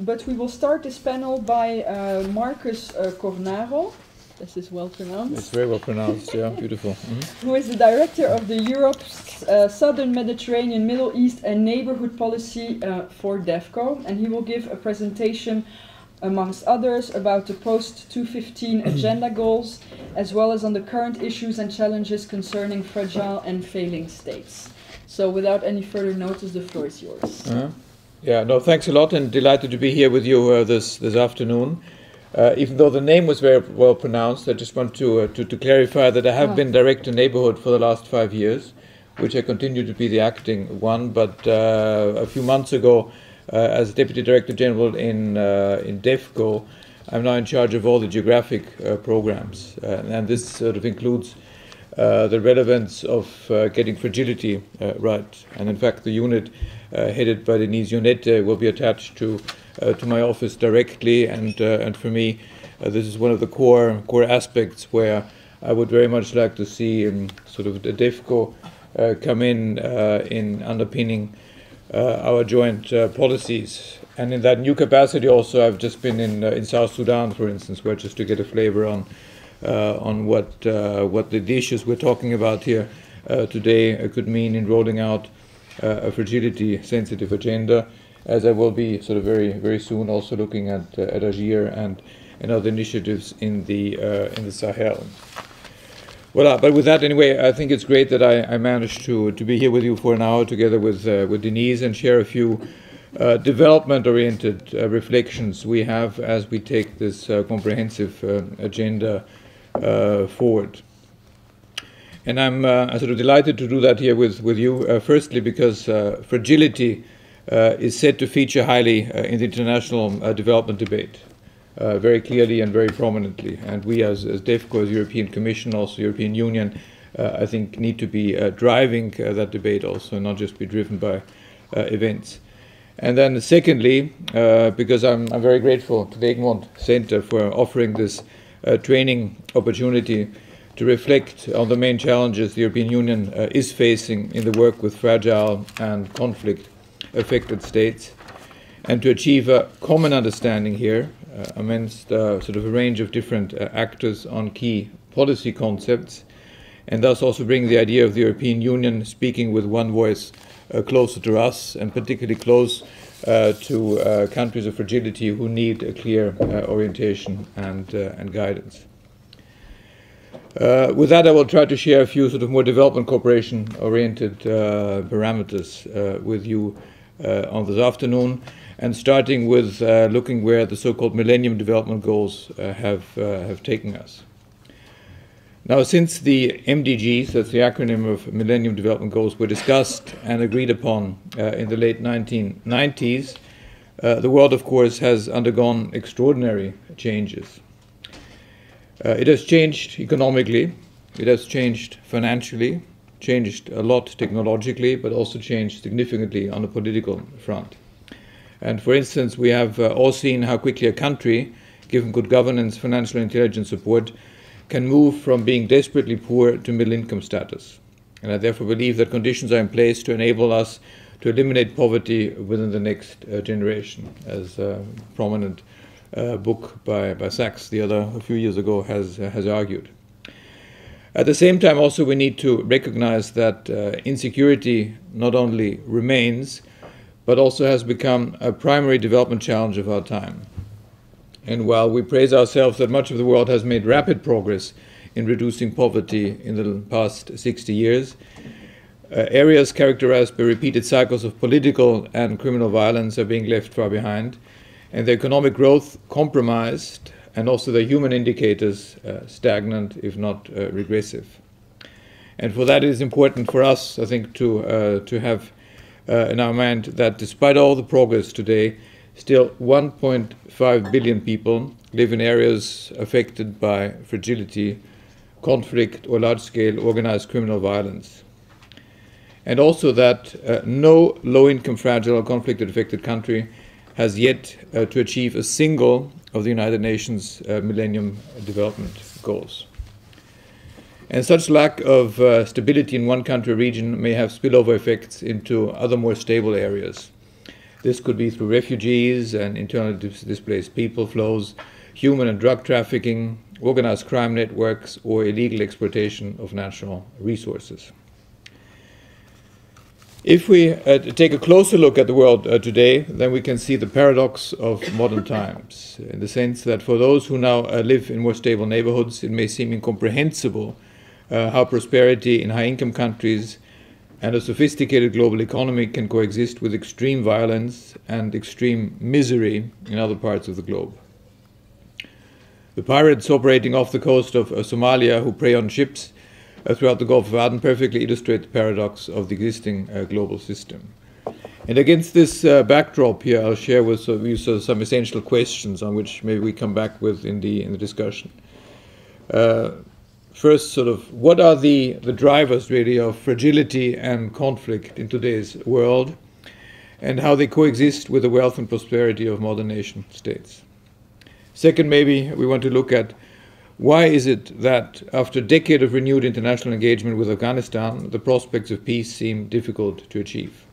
but we will start this panel by Marcus Cornaro. This is well pronounced. It's very well pronounced, yeah, beautiful. Who is the director of the Europe's Southern Mediterranean, Middle East and Neighborhood Policy for DEFCO, and he will give a presentation, amongst others, about the post-2015 agenda goals, as well as on the current issues and challenges concerning fragile and failing states. So without any further notice, the floor is yours. Yeah, no, thanks a lot, and delighted to be here with you this afternoon. Even though the name was very well pronounced, I just want to clarify that I have been Director Neighborhood for the last 5 years, which I continue to be the acting one, but a few months ago, as Deputy Director General in DEFCO, I'm now in charge of all the geographic programs, and this sort of includes the relevance of getting fragility right. And in fact, the unit headed by Denise Ionette will be attached to my office directly, and for me, this is one of the core aspects where I would very much like to see sort of the DEFCO come in underpinning our joint policies. And in that new capacity also, I've just been in South Sudan, for instance, where just to get a flavor on what the issues we're talking about here today could mean in rolling out a fragility-sensitive agenda, as I will be sort of very, very soon also looking at Algiers and other initiatives in the Sahel. Well, but with that anyway, I think it's great that I managed to be here with you for an hour together with Denise and share a few development-oriented reflections we have as we take this comprehensive agenda forward. And I'm sort of delighted to do that here with you, firstly because fragility is said to feature highly in the international development debate, very clearly and very prominently. And we as DEFCO, as European Commission, also European Union, I think need to be driving that debate also, not just be driven by events. And then secondly, because I'm very grateful to the Egmont Center for offering this training opportunity to reflect on the main challenges the European Union is facing in the work with fragile and conflict-affected states, and to achieve a common understanding here amongst sort of a range of different actors on key policy concepts, and thus also bring the idea of the European Union speaking with one voice closer to us, and particularly close to countries of fragility who need a clear orientation and guidance. With that, I will try to share a few sort of more development cooperation-oriented parameters with you on this afternoon, and starting with looking where the so-called Millennium Development Goals have taken us. Now, since the MDGs, that's the acronym of Millennium Development Goals, were discussed and agreed upon in the late 1990s, the world, of course, has undergone extraordinary changes. It has changed economically, it has changed financially, changed a lot technologically, but also changed significantly on the political front. And for instance, we have all seen how quickly a country, given good governance, financial and intelligence support, can move from being desperately poor to middle income status. And I therefore believe that conditions are in place to enable us to eliminate poverty within the next generation, as a prominent book by Sachs a few years ago has argued. At the same time, also, we need to recognize that insecurity not only remains, but also has become a primary development challenge of our time. And while we praise ourselves that much of the world has made rapid progress in reducing poverty in the past 60 years, areas characterized by repeated cycles of political and criminal violence are being left far behind, and the economic growth compromised, and also the human indicators stagnant, if not regressive. And for that, it is important for us, I think, to have in our mind that despite all the progress today, still 1.5 billion people live in areas affected by fragility, conflict, or large-scale organized criminal violence. And also that no low-income, fragile, or conflict-affected country has yet to achieve a single of the United Nations Millennium Development Goals. And such lack of stability in one country or region may have spillover effects into other more stable areas. This could be through refugees and internally displaced people flows, human and drug trafficking, organized crime networks, or illegal exploitation of natural resources. If we take a closer look at the world today, then we can see the paradox of modern times, in the sense that for those who now live in more stable neighborhoods, it may seem incomprehensible how prosperity in high-income countries and a sophisticated global economy can coexist with extreme violence and extreme misery in other parts of the globe. The pirates operating off the coast of Somalia, who prey on ships throughout the Gulf of Aden, perfectly illustrate the paradox of the existing global system. And against this backdrop here, I'll share with you some essential questions on which maybe we come back with in the discussion. First, what are the drivers really of fragility and conflict in today's world, and how they coexist with the wealth and prosperity of modern nation states? Second, maybe we want to look at why is it that after a decade of renewed international engagement with Afghanistan, the prospects of peace seem difficult to achieve?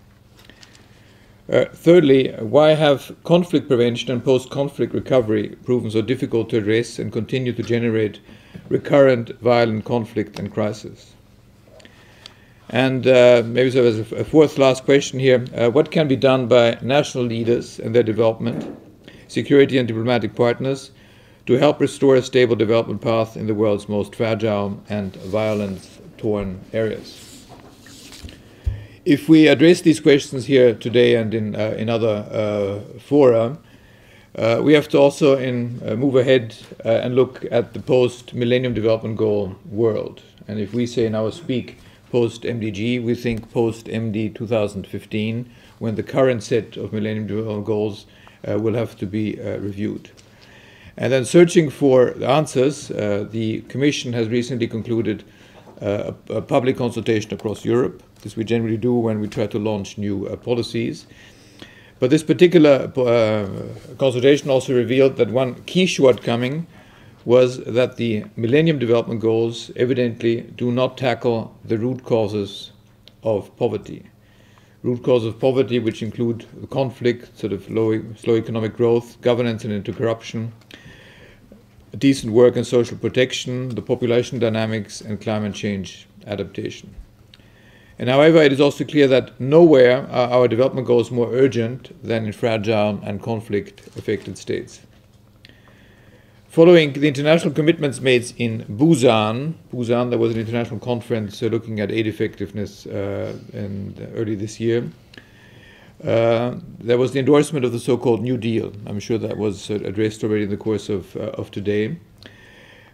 Thirdly, why have conflict prevention and post-conflict recovery proven so difficult to address and continue to generate recurrent violent conflict and crisis? And maybe so as a fourth last question here, what can be done by national leaders and their development, security and diplomatic partners to help restore a stable development path in the world's most fragile and violence-torn areas? If we address these questions here today and in other fora, we have to also move ahead and look at the post-Millennium Development Goal world. And if we say in our speak post-MDG, we think post-MD 2015, when the current set of Millennium Development Goals will have to be reviewed. And then searching for the answers, the Commission has recently concluded a public consultation across Europe. This we generally do when we try to launch new policies. But this particular consultation also revealed that one key shortcoming was that the Millennium Development Goals evidently do not tackle the root causes of poverty. Root causes of poverty, which include conflict, slow economic growth, governance and anti-corruption, decent work and social protection, the population dynamics, and climate change adaptation. And however, it is also clear that nowhere are our development goals more urgent than in fragile and conflict-affected states. Following the international commitments made in Busan, there was an international conference looking at aid effectiveness early this year. There was the endorsement of the so-called New Deal. I'm sure that was addressed already in the course of today.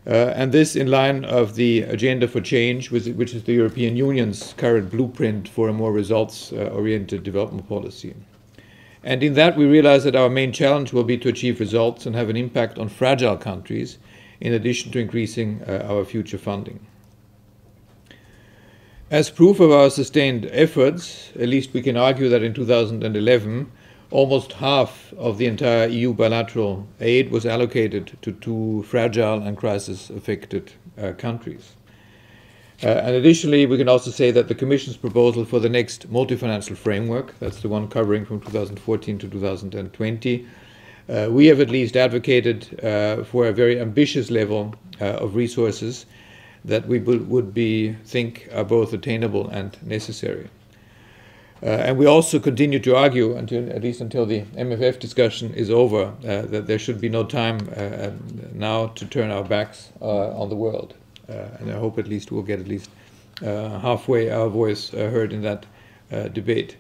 And this in line of the Agenda for Change, which is the European Union's current blueprint for a more results-oriented development policy. And in that, we realize that our main challenge will be to achieve results and have an impact on fragile countries, in addition to increasing our future funding. As proof of our sustained efforts, at least we can argue that in 2011, almost half of the entire EU bilateral aid was allocated to two fragile and crisis-affected countries. And additionally, we can also say that the Commission's proposal for the next multi-financial framework, that's the one covering from 2014 to 2020, we have at least advocated for a very ambitious level of resources that we would think are both attainable and necessary. And we also continue to argue, at least until the MFF discussion is over, that there should be no time now to turn our backs on the world. And I hope at least we'll get at least halfway our voice heard in that debate.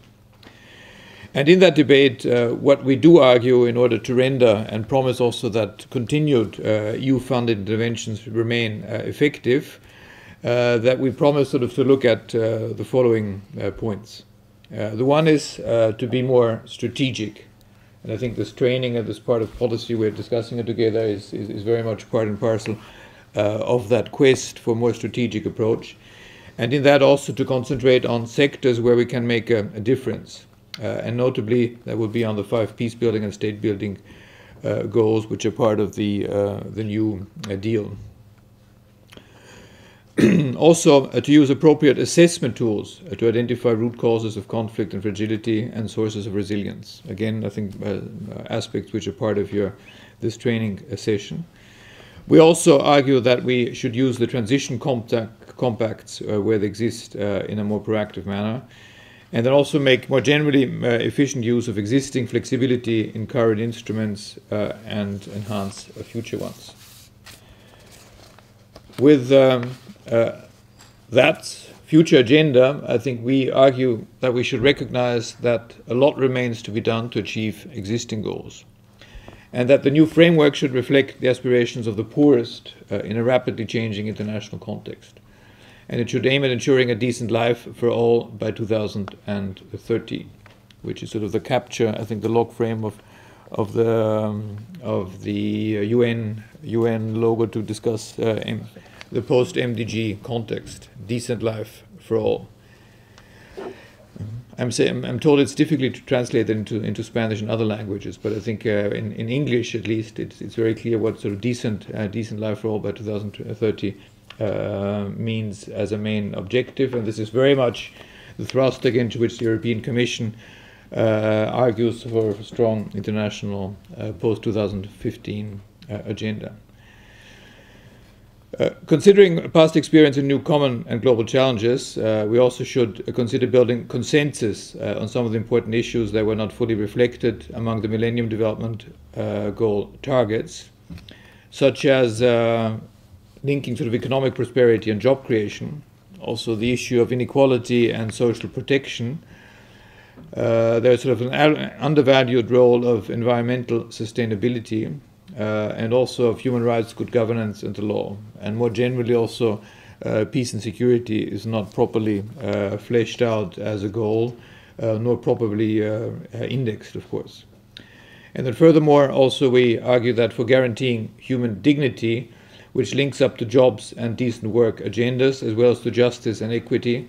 And in that debate, what we do argue in order to render and promise also that continued EU-funded interventions remain effective, that we promise to look at the following points. The one is to be more strategic. And I think this training and this part of policy we're discussing it together is very much part and parcel of that quest for more strategic approach. And in that also to concentrate on sectors where we can make a difference. And notably, that will be on the 5 peace building and state building goals, which are part of the new deal. Also, to use appropriate assessment tools to identify root causes of conflict and fragility and sources of resilience. Again, I think aspects which are part of this training session. We also argue that we should use the transition compacts where they exist in a more proactive manner, and then also make more generally efficient use of existing flexibility in current instruments and enhance future ones. With that future agenda, I think we argue that we should recognize that a lot remains to be done to achieve existing goals, and that the new framework should reflect the aspirations of the poorest in a rapidly changing international context. And it should aim at ensuring a decent life for all by 2030, which is sort of the capture, I think, the log frame of the UN logo to discuss the post-MDG context, decent life for all. I'm told it's difficult to translate it into Spanish and other languages, but I think in English at least it's very clear what sort of decent life for all by 2030 means as a main objective, and this is very much the thrust again to which the European Commission argues for a strong international post-2015 agenda. Considering past experience in new common and global challenges, we also should consider building consensus on some of the important issues that were not fully reflected among the Millennium Development Goal targets, such as linking sort of economic prosperity and job creation, also the issue of inequality and social protection. There's sort of an undervalued role of environmental sustainability and also of human rights, good governance and the law. And more generally also peace and security is not properly fleshed out as a goal, nor properly indexed, of course. And then furthermore, also we argue that for guaranteeing human dignity, which links up to jobs and decent work agendas, as well as to justice and equity,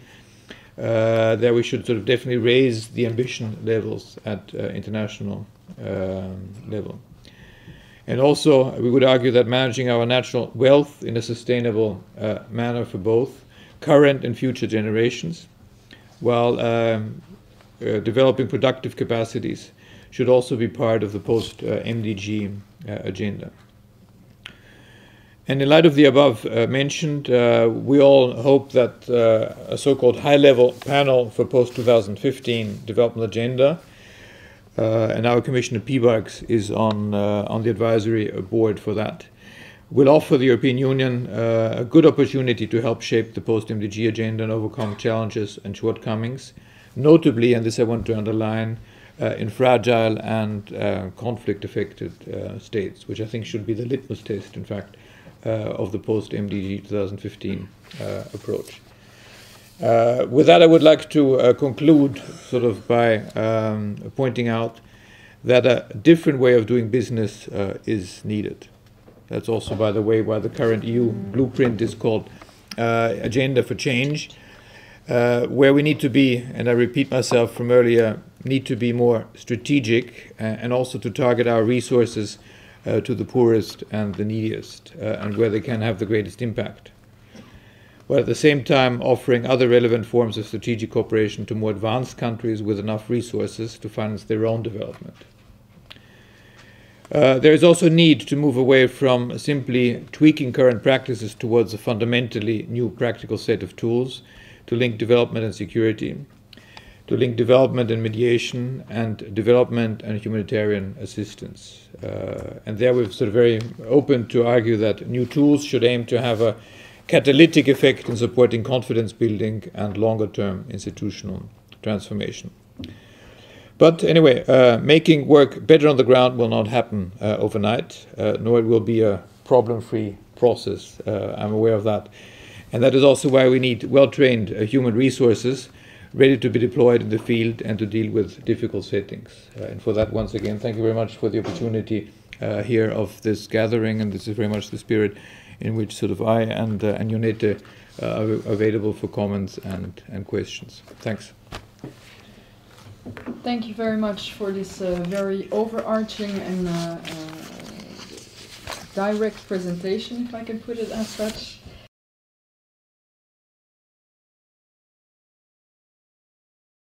there we should sort of definitely raise the ambition levels at international level. And also, we would argue that managing our natural wealth in a sustainable manner for both current and future generations, while developing productive capacities, should also be part of the post-MDG agenda. And in light of the above mentioned, we all hope that a so-called high-level panel for post-2015 development agenda, and our Commissioner Piebalgs is on the advisory board for that, will offer the European Union a good opportunity to help shape the post-MDG agenda and overcome challenges and shortcomings, notably, and this I want to underline, in fragile and conflict-affected states, which I think should be the litmus test, in fact, of the post-MDG 2015 approach. With that, I would like to conclude sort of by pointing out that a different way of doing business is needed. That's also, by the way, why the current EU blueprint is called Agenda for Change, where we need to be, and I repeat myself from earlier, need to be more strategic and also to target our resources to the poorest and the neediest, and where they can have the greatest impact, while at the same time offering other relevant forms of strategic cooperation to more advanced countries with enough resources to finance their own development. There is also a need to move away from simply tweaking current practices towards a fundamentally new practical set of tools to link development and security, to link development and mediation, and development and humanitarian assistance. And there we're sort of very open to argue that new tools should aim to have a catalytic effect in supporting confidence building and longer-term institutional transformation. But anyway, making work better on the ground will not happen overnight, nor it will be a problem-free process. I'm aware of that. And that is also why we need well-trained human resources ready to be deployed in the field and to deal with difficult settings. And for that, once again, thank you very much for the opportunity here of this gathering, and this is very much the spirit in which sort of I and Jonete are available for comments and questions. Thanks. Thank you very much for this very overarching and direct presentation, if I can put it as such.